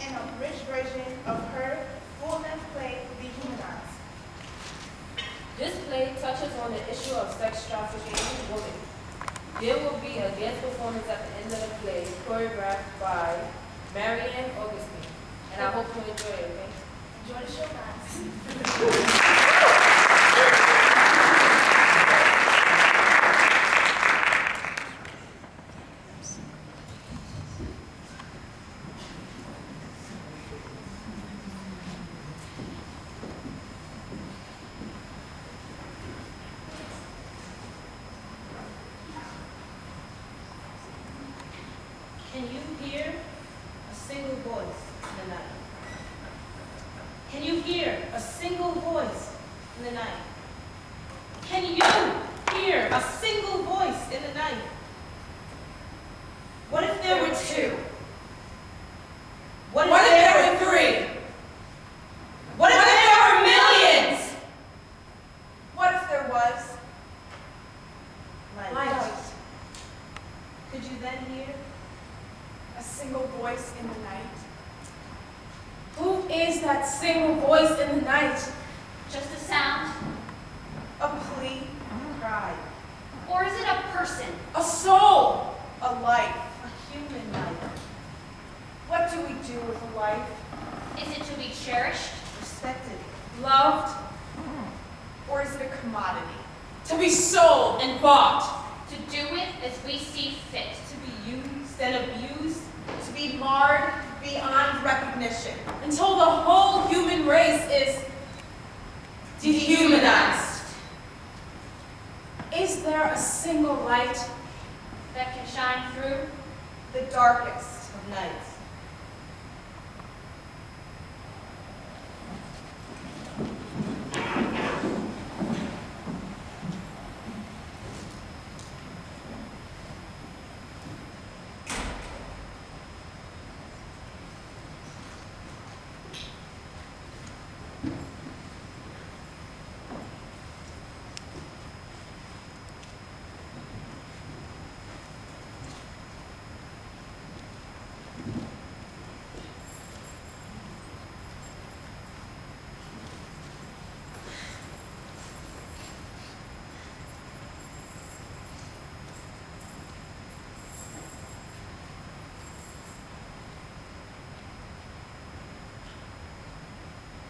an abridged version of her full-length play, Dehumanized. This play touches on the issue of sex trafficking in women. There will be a dance performance at the end of the play, choreographed by Marianne Augustine. And I hope you enjoy it, okay? Enjoy the show, guys. Can you hear a single voice in the night? Can you hear a single voice in the night? Can you hear a single voice in the night? What if there were two? What if there were three? What if there were millions? What if there was Light. Could you then hear? a single voice in the night? Who is that single voice in the night? Just a sound? A plea, cry, Or is it a person? A soul! a life. A human life. What do we do with a life? Is it to be cherished? Respected. Loved? Or is it a commodity? To be sold and bought? To do with as we see fit? To be used and abused. To be marred beyond recognition? Until the whole human race is dehumanized. Is there a single light? That can shine through? The darkest. Of nights.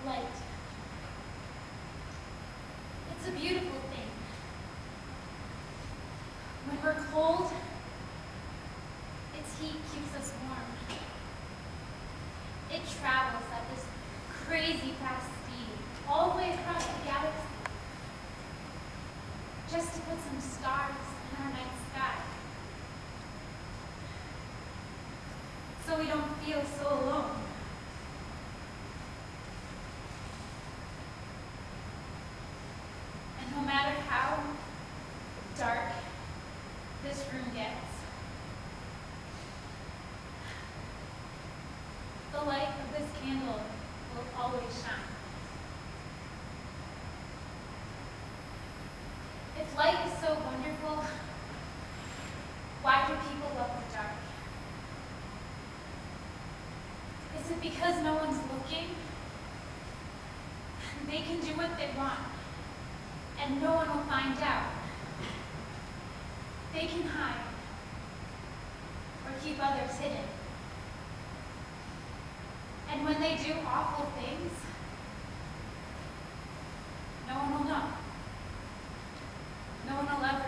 Light. It's a beautiful thing. When we're cold, its heat keeps us warm. It travels at this crazy fast speed all the way across the galaxy just to put some stars in our night sky. So we don't feel so alone. And no matter how dark this room gets, the light of this candle will always shine. If light is so wonderful, why do people love the dark? Is it because no one's looking? They can do what they want, and no one will find out. They can hide, or keep others hidden. And when they do awful things, no one will know. No one will ever know.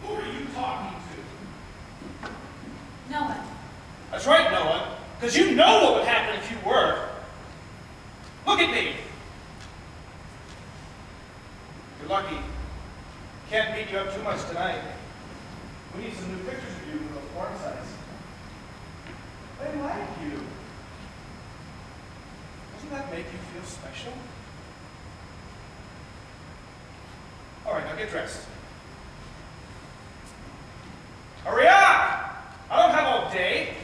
Who are you talking to? No one. That's right, no one. Because you know what would happen if you were. Look at me. You're lucky. Can't beat you up too much tonight. We need some new pictures of you with those porn sites. They like you. Doesn't that make you feel special? All right, now get dressed. Hurry up! I don't have all day.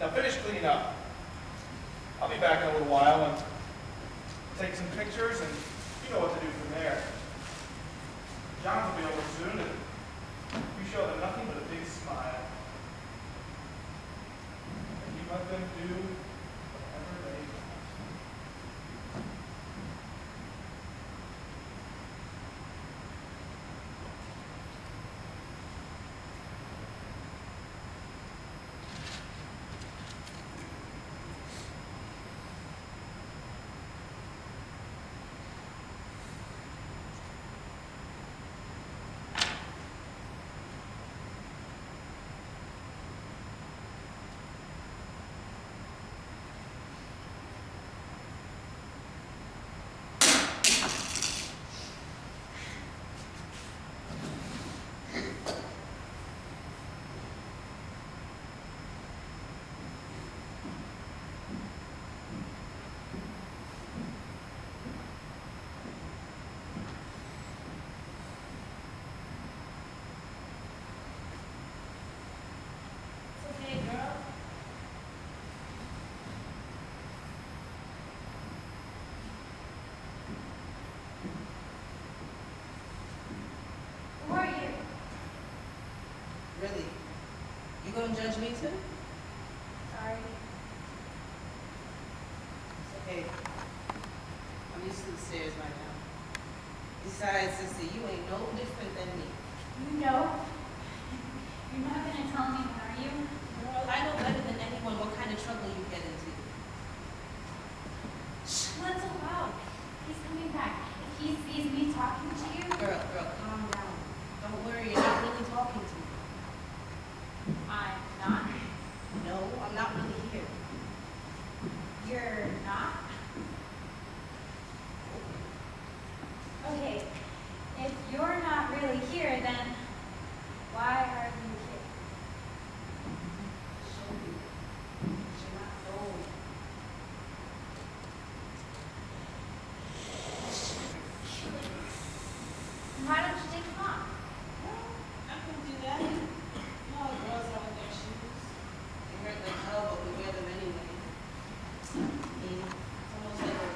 Now finish cleaning up. I'll be back in a little while and take some pictures, and you know what to do from there. John will be over soon, and you show them nothing but a big smile. And you let them do whatever they want. It's okay, girl. Who are you? Really? You gonna judge me too? Sorry. It's okay. I'm used to the stairs by now. Besides, sister, you ain't no different than me. You know? You're not gonna tell me, are you? Girl, I know better than anyone what kind of trouble you get into. Shh, not so loud. He's coming back. If he sees me talking to you, Girl, calm down. Don't worry, you're not really talking to me. I'm not. No, I'm not really here. You're not? Okay, if you're not really here, then why are you here? Show you. You're not known. Why don't you take them off? I can do that. You know how girls are with their shoes? They hurt like hell, but we wear them anyway. I mean, it's almost like a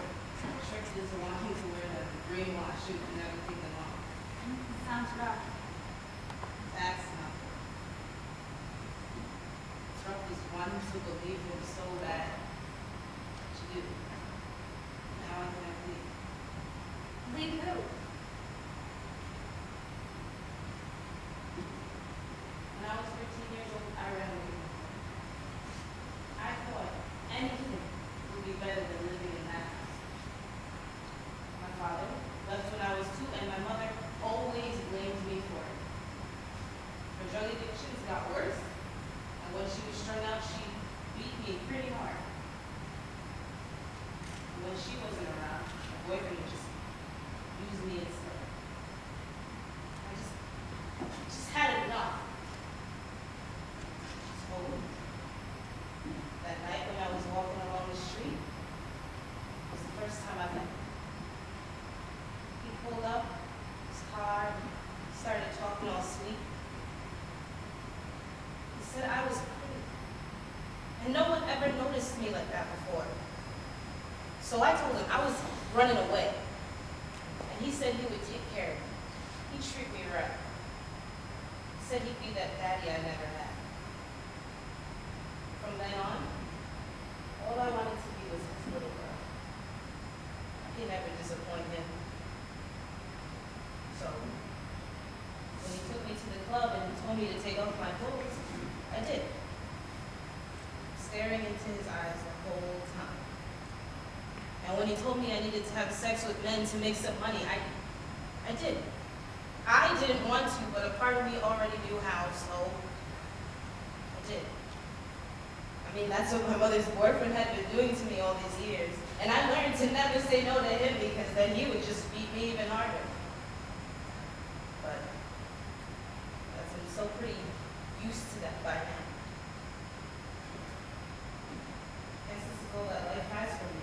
trick doesn't want you to wear the brainwash shoes and never take them off. Sounds rough. That's not good. Trump is one to believe him so bad. What you do? Now I can leave. Leave who? When I was 13 years old, I ran away. I thought anything would be better than living in that house. My father left when I was 2, and my mother always blamed me for it. Her drug addictions got worse, and when she was strung out, she beat me pretty hard. And when she wasn't around, my boyfriend would just use me instead. I just had enough. So, that night when I was walking along the street, was the first time I met him. He pulled up his car, started talking all sweet. He said I was pretty. And no one ever noticed me like that before. So I told him I was running away. And he said he would take care of me. He'd treat me right. He said he'd be that daddy I never had. From then on, all I wanted to be was his little girl. I could never disappoint him. So, when he took me to the club and told me to take off my clothes, I did. Staring into his eyes the whole time. And when he told me I needed to have sex with men to make some money, I did. I didn't want to, but a part of me already knew how, so I did. I mean, that's what my mother's boyfriend had been doing to me all these years. And I learned to never say no to him because then he would just beat me even harder. But I'm so pretty used to that by now. Guess this is all that life has for me.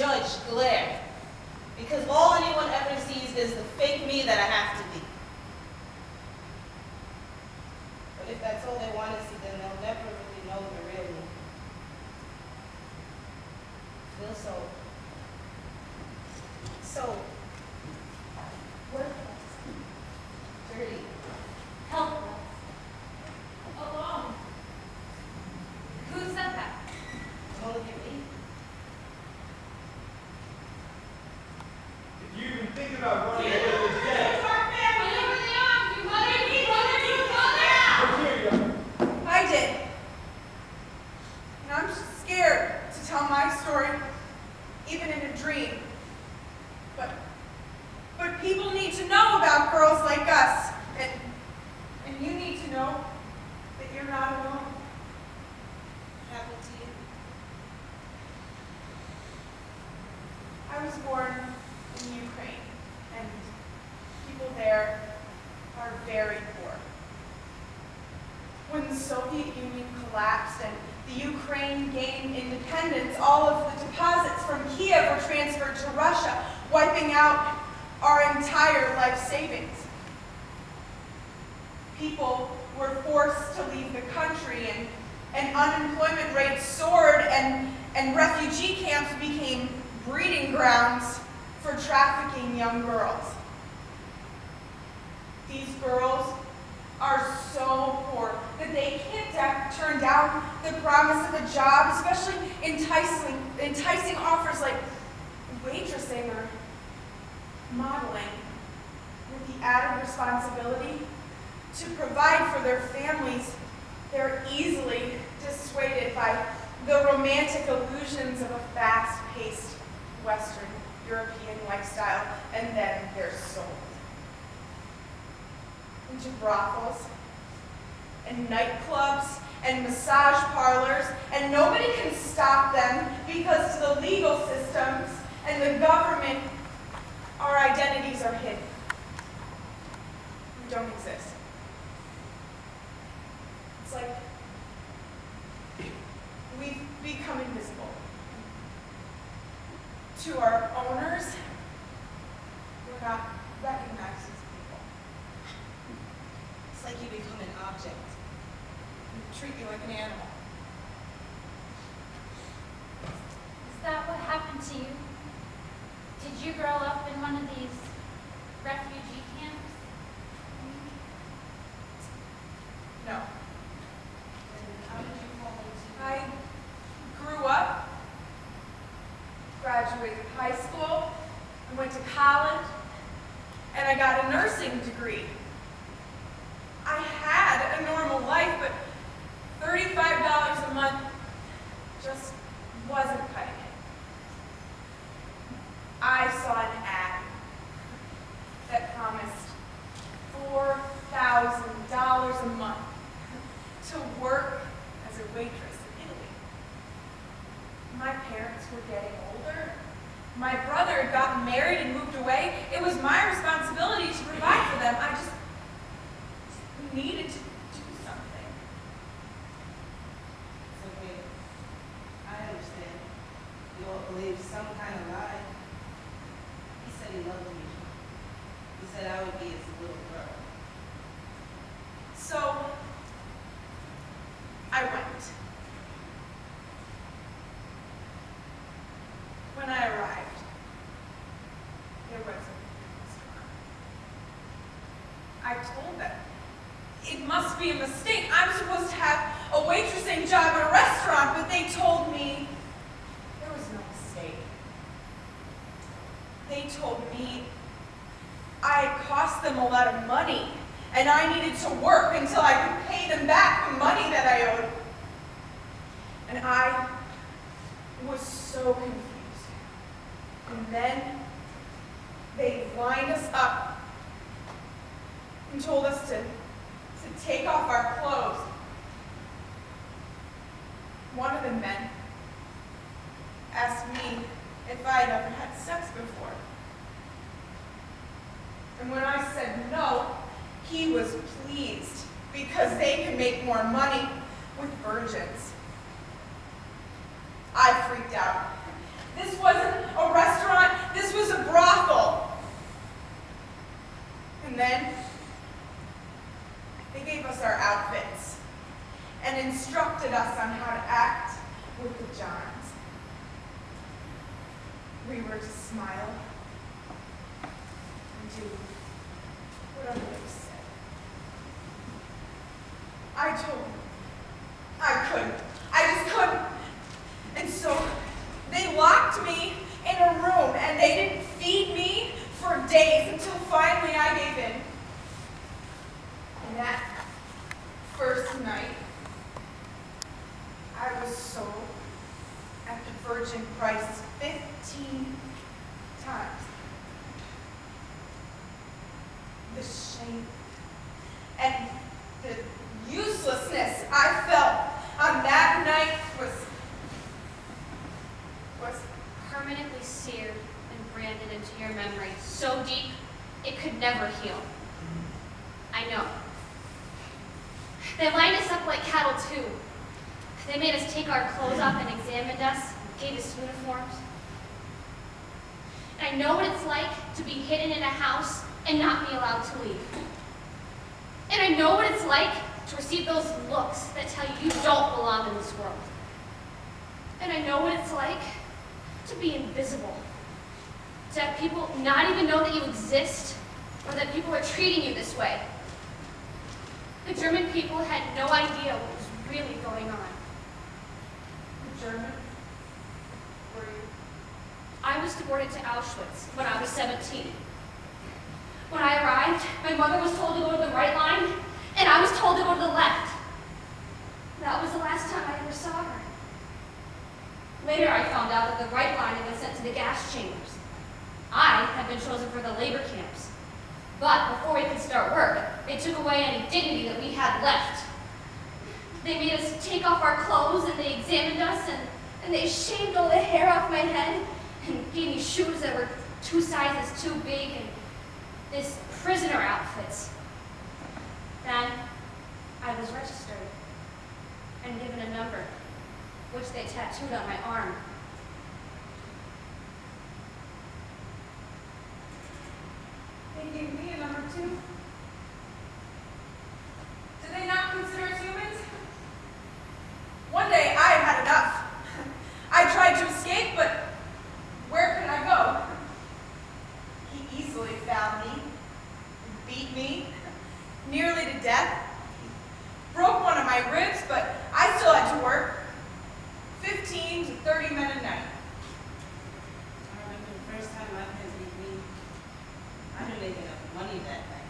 judge glare. Because all anyone ever sees is the fake me that I have to be. But if that's all they want to see, then they'll never really know the real me. Feel so worthless, dirty, helpless, alone. Who said that? Don't look at me. If you even think about running away with this day, I did. And I'm scared to tell my story, even in a dream. But people need to know about girls like us. And you need to know that you're not alone. Happened to you? I was born in Ukraine, and people there are very poor. When the Soviet Union collapsed and the Ukraine gained independence, all of the deposits from Kiev were transferred to Russia, wiping out our entire life savings. People were forced to leave the country, and unemployment rates soared, and refugee camps became breeding grounds for trafficking young girls. These girls are so poor that they can't turn down the promise of a job, especially enticing offers like waitressing or modeling, with the added responsibility to provide for their families. They're easily dissuaded by the romantic illusions of a fast-paced Western European lifestyle, and then they're sold into brothels and nightclubs and massage parlors, and nobody can stop them because to the legal systems and the government, our identities are hidden. We don't exist. It's like we've become invisible. To our owners, we're not recognized as people. It's like you become an object. We treat you like an animal. Is that what happened to you? Did you grow up in one of these refugee camps? No. And how did you fall into I grew up, graduated high school, I went to college, and I got a nursing degree. I had a normal life, but $35 a month just wasn't cutting it. I saw an ad that promised $4,000 a month to work as a waitress in Italy. My parents were getting older. My brother had gotten married and moved away. It was my responsibility to provide for them. I just needed to do something. So wait, I understand. You all believe some kind of lie. He said he loved me. He said I would be his little girl. So I went. When I arrived, there was a restaurant. I told them, it must be a mistake. I'm supposed to have a waitressing job at a restaurant, but they told me there was no mistake. They told me I had cost them a lot of money, and I needed to work until I could pay them back the money that I owed. And I was so confused. And then they lined us up and told us to take off our clothes. One of the men asked me if I had ever had sex before. And when I said no, he was pleased because they could make more money with virgins. I freaked out. This wasn't a restaurant, this was a brothel. And then they gave us our outfits and instructed us on how to act with the Johns. We were to smile and do whatever they said. I told them I couldn't. I just couldn't. And so they locked me in a room and they didn't feed me for days until finally I gave in. And that first night, I was sold at the Virgin price 15 times. The shame and the uselessness I felt on that night was Permanently seared and branded into your memory, so deep it could never heal. I know. They lined us up like cattle too. They made us take our clothes off and examined us, gave us uniforms. And I know what it's like to be hidden in a house and not be allowed to leave. And I know what it's like to receive those looks that tell you you don't belong in this world. And I know what it's like to be invisible. To have people not even know that you exist or that people are treating you this way. The German people had no idea what was really going on. the German. Were you? I was deported to Auschwitz when I was 17. When I arrived, my mother was told to go to the right line, and I was told to go to the left. That was the last time I ever saw her. Later, I found out that the right line had been sent to the gas chambers. I had been chosen for the labor camps. But before we could start work, they took away any dignity that we had left. They made us take off our clothes, and they examined us, and they shaved all the hair off my head, and gave me shoes that were 2 sizes too big, and this prisoner outfits. Then I was registered and given a number, which they tattooed on my arm. They gave me a number too. Do they not consider us humans? One day I had enough. I tried to escape, but where could I go? He easily found me, beat me, nearly to death, broke one of my ribs, but I still had to work. 15 to 30 men a night. I remember the first time my parents beat me. I didn't make enough money that night.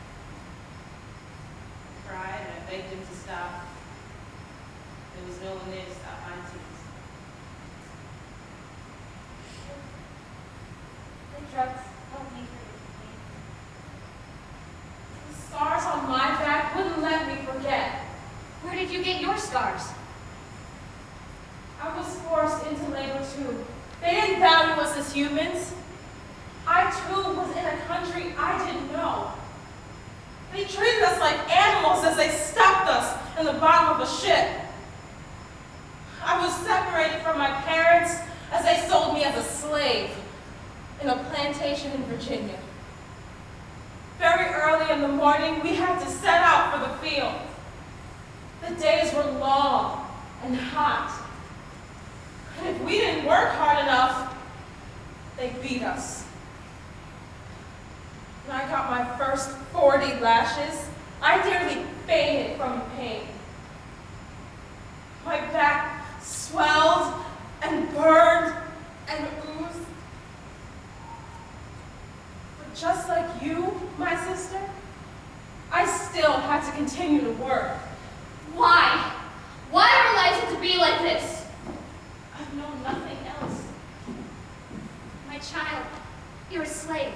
I cried and I begged him to stop. There was no one there to stop my tears. The drugs helped me forget the pain. The scars on my back wouldn't let me forget. Where did you get your scars? I was forced into labor too. They didn't value us as humans. I too was in a country I didn't know. They treated us like animals as they stuffed us in the bottom of a ship. I was separated from my parents as they sold me as a slave in a plantation in Virginia. Very early in the morning, we had to set out for the field. The days were long and hot. And if we didn't work hard enough, they beat us. When I got my first 40 lashes, I nearly fainted from the pain. My back swelled and burned and oozed. But just like you, my sister, I still had to continue to work. Why? Why are our lives have to be like this? I've known nothing else. My child, you're a slave.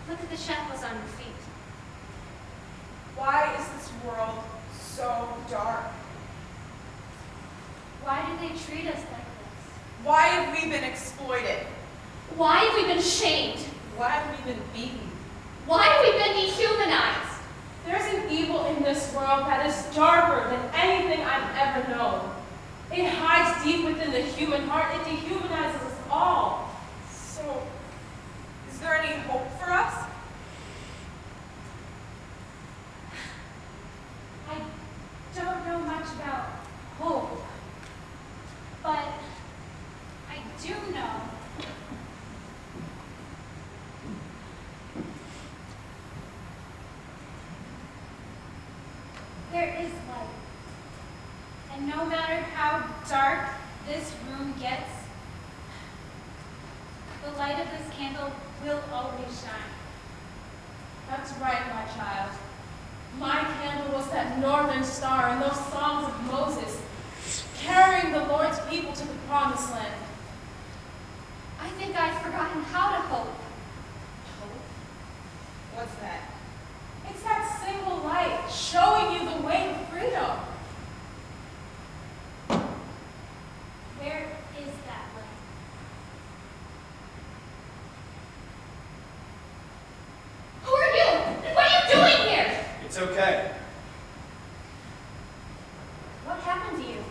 Look at the shackles on your feet. Why is this world so dark? Why do they treat us like this? Why have we been exploited? Why have we been shamed? Why have we been beaten? Why have we been dehumanized? There's an evil in this world that is darker than anything I've ever known. It hides deep within the human heart. It dehumanizes us all. So, is there any hope for us? I don't know much about hope, but I do know there is light. And no matter how dark this room gets, the light of this candle will always shine. That's right, my child. My candle was that northern star in those songs of Moses, carrying the Lord's people to the promised land. I think I've forgotten how to hope. What's that? It's that single light showing you the way to freedom. Where is that light? Who are you? And what are you doing here? It's okay. What happened to you?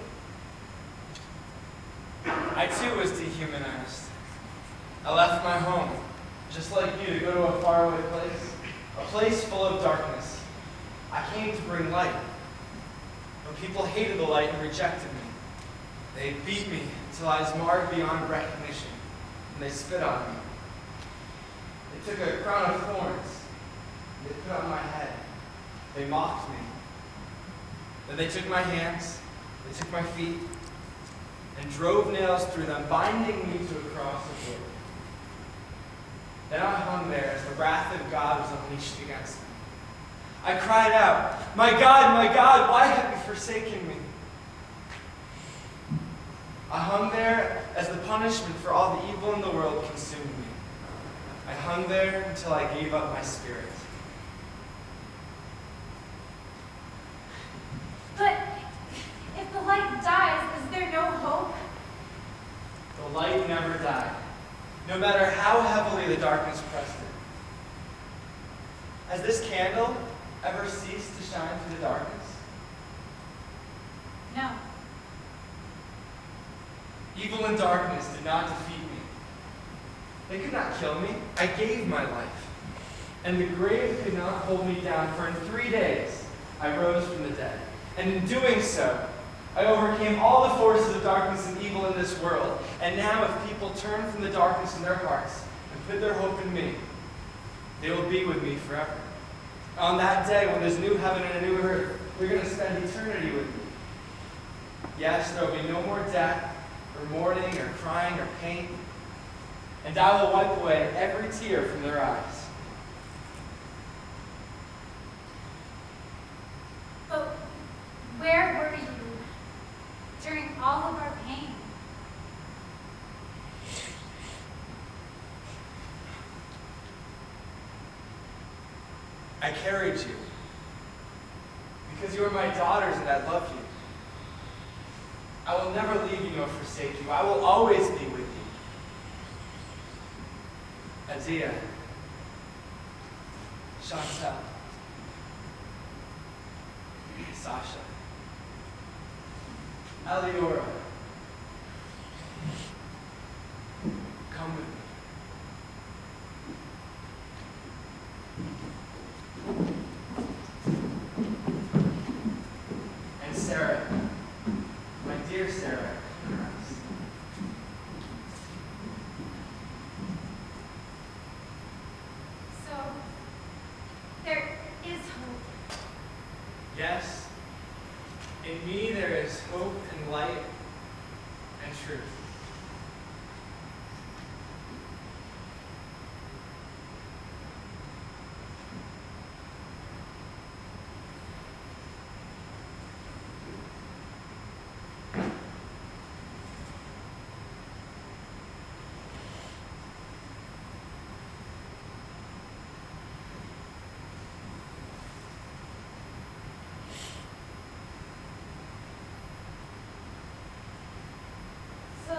I too was dehumanized. I left my home, just like you, to go to a faraway place, a place full of darkness. I came to bring light, but people hated the light and rejected me. They beat me until I was marred beyond recognition, and they spit on me. They took a crown of thorns, and they put on my head. They mocked me. Then they took my hands, they took my feet, and drove nails through them, binding me to a cross of wood. Then I hung there as the wrath of God was unleashed against me. I cried out, my God, why have you forsaken me?" I hung there as the punishment for all the evil in the world consumed me. I hung there until I gave up my spirit. But if the light dies, is there no hope? The light never died, no matter how heavily the darkness pressed it. Has this candle ever ceased to shine through the darkness? No. Evil and darkness did not defeat me. They could not kill me. I gave my life. And the grave could not hold me down, for in 3 days I rose from the dead. And in doing so, I overcame all the forces of darkness and evil in this world. And now if people turn from the darkness in their hearts and put their hope in me, they will be with me forever. On that day, when there's new heaven and a new earth, we're going to spend eternity with me. Yes, there will be no more death, or mourning, or crying, or pain. And I will wipe away every tear from their eyes. But where were you during all of our pain? I carried you because you are my daughters and I love you. I will never leave you nor forsake you. I will always be with you. Adia, Chantel, Sasha, Aliora, come with me. And Sarah, my dear Sarah, So, there is hope. yes, in me there is hope and light and truth. So,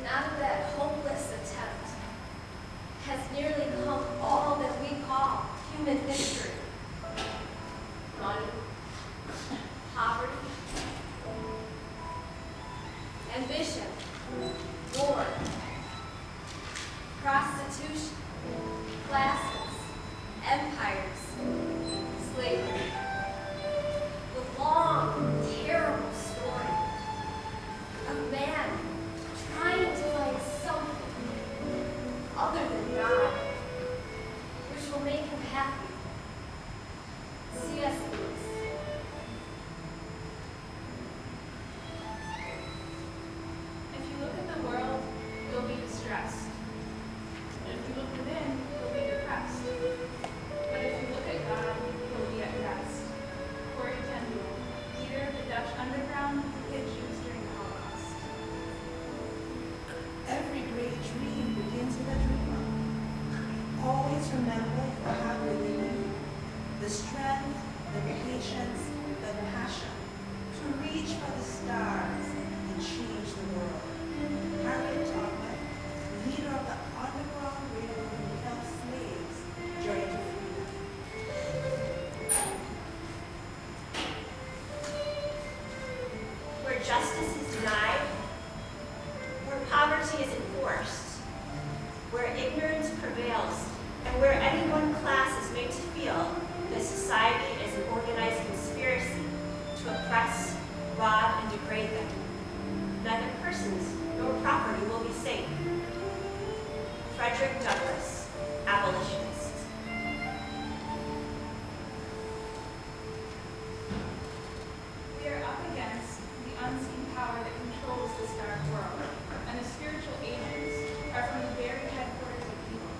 And out of that hopeless attempt has nearly come all that we call human history. Money, poverty, ambition, war, prostitution, classes, empires, slavery. The long, terrible story of man trying to find something other than God, which will make him happy. C.S. Lewis. If you look at the world, you'll be distressed. And if you look within, you'll be depressed. But if you look at God, you'll be at rest. Corrie ten Boom, leader of the Dutch underground who hid Jews during the Holocaust. Every great dream begins with a dreamer. Always remember you have within you the strength, the patience, the passion to reach for the stars and change the world. Harriet Tubman, leader of the Underground Railroad who helped slaves journey to freedom. Where justice is denied, where poverty is enforced, where ignorance prevails, and where any one class is made to feel that society is an organized conspiracy to oppress, rob, and degrade them, neither persons nor property will be safe. Frederick Douglass, abolitionist. We are up against the unseen power that controls this dark world, and the spiritual agents are from the very headquarters of evil.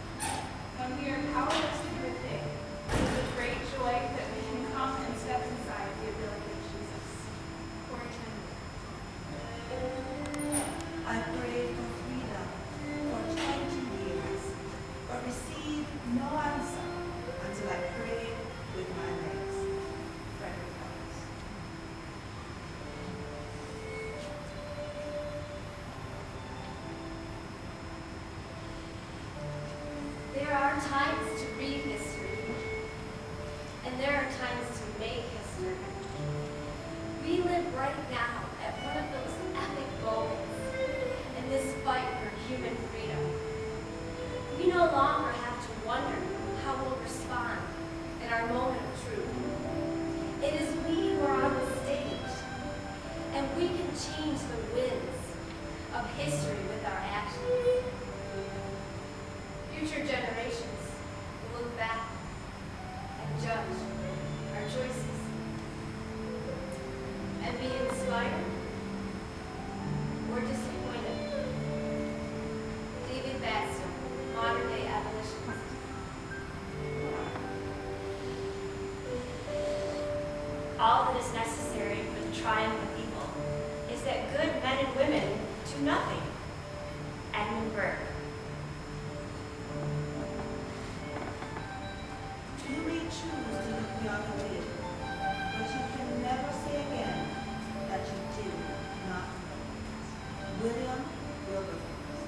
When we are powerless to do a thing, it is a great joy that we can come and step inside the ability of Jesus. Corrie ten Boom. I prayed for freedom for 20 years, but received no answer until I prayed with my legs. Frederick Douglass. There are times to read history, and there are times to make history. We live right now at one of those epic moments in this fight for human freedom. We no longer have to wonder how we'll respond in our moment of truth. It is we who are on the stage, and we can change the winds of history with our actions. Future generations will look back and judge our choices and be inspired or disappointed. David Batson, modern day abolitionist. All that is necessary for the triumph of evil is that good men and women do nothing. Edmund Burke. You may choose to look the other way, but you can never say again that you did not know. William Wilberforce.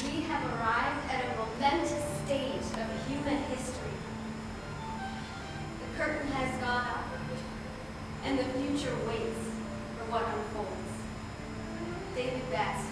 We have arrived at a momentous stage of human history. The curtain has gone up, and the future waits for what unfolds. David Batson.